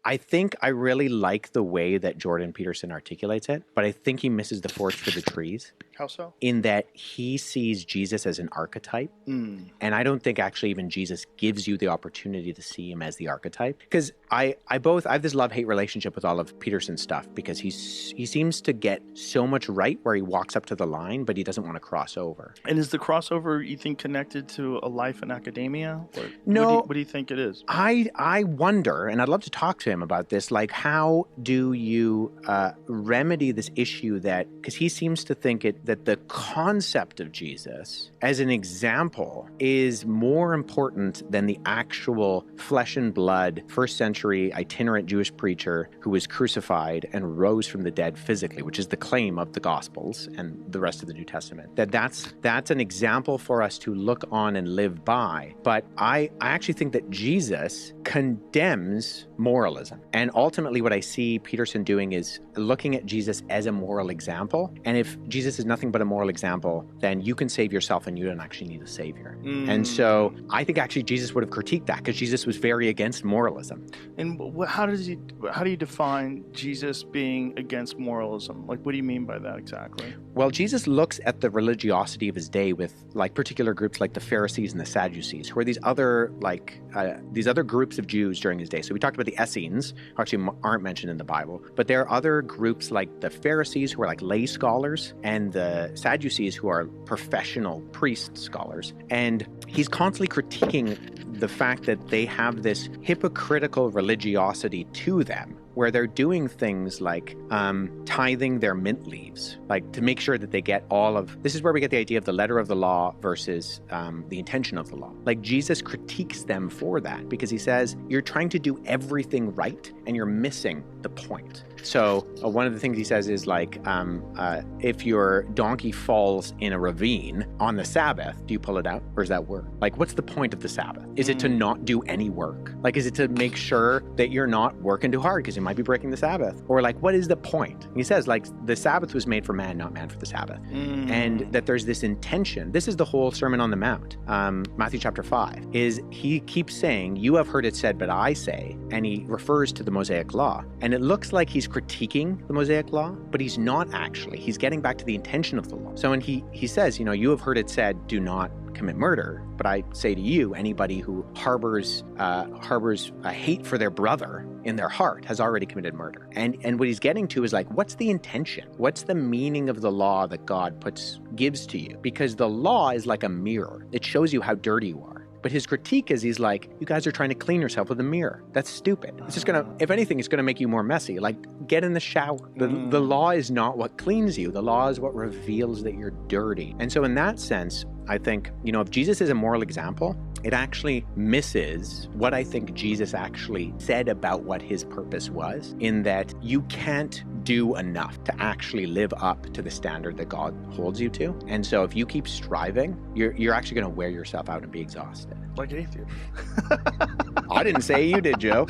I think I really like the way that Jordan Peterson articulates it, but I think he misses the forest for the trees. How so? In that he sees Jesus as an archetype. And I don't think actually even Jesus gives you the opportunity to see him as the archetype. Because I have this love-hate relationship with all of Peterson's stuff, because he seems to get so much right where he walks up to the line, but he doesn't want to cross over. And is the crossover, you think, connected to a life in academia? Or No. What do you think it is? I wonder, and I'd love to talk to him about this, like how do you remedy this issue that, because he seems to think that the concept of Jesus as an example is more important than the actual flesh and blood first century itinerant Jewish preacher who was crucified and rose from the dead physically, which is the claim of the Gospels and the rest of the New Testament. That's an example for us to look on and live by. But I actually think that Jesus condemns moralism. And ultimately what I see Peterson doing is looking at Jesus as a moral example. And if Jesus is nothing but a moral example, then you can save yourself and you don't actually need a savior. And so I think actually Jesus would have critiqued that, because Jesus was very against moralism. And how do you define Jesus being against moralism? Like, what do you mean by that exactly? Well, Jesus looks at the religiosity of his day with like particular groups like the Pharisees and the Sadducees, who are these other groups of Jews during his day. So we talked about the Essenes, who actually aren't mentioned in the Bible, but there are other groups like the Pharisees, who are like lay scholars, and the Sadducees, who are professional priest scholars. And he's constantly critiquing the fact that they have this hypocritical religiosity to them, where they're doing things like tithing their mint leaves, like to make sure that they get all of, this is where we get the idea of the letter of the law versus the intention of the law. Like Jesus critiques them for that, because he says, you're trying to do everything right and you're missing the point. So one of the things he says is like, if your donkey falls in a ravine on the Sabbath, do you pull it out, or is that work? Like, what's the point of the Sabbath? Is it to not do any work? Like, is it to make sure that you're not working too hard because you might be breaking the Sabbath? Or like, what is the point? He says, like, the Sabbath was made for man, not man for the Sabbath. And that there's this intention. This is the whole Sermon on the Mount, Matthew chapter 5, is he keeps saying, you have heard it said, but I say, and he refers to the Mosaic law. And it looks like he's critiquing the Mosaic law, but he's not actually. He's getting back to the intention of the law. So when he says, you have heard it said, do not commit murder, but I say to you, anybody who harbors a hate for their brother in their heart has already committed murder. And what he's getting to is like, what's the intention? What's the meaning of the law that God gives to you? Because the law is like a mirror. It shows you how dirty you are. But his critique is, he's like, you guys are trying to clean yourself with a mirror. That's stupid. It's just if anything, it's going to make you more messy. Like, get in the shower. The law is not what cleans you. The law is what reveals that you're dirty. And so in that sense, I think, if Jesus is a moral example, it actually misses what I think Jesus actually said about what his purpose was, in that you can't do enough to actually live up to the standard that God holds you to. And so if you keep striving, you're actually going to wear yourself out and be exhausted. Like atheist. I didn't say you did, Joe.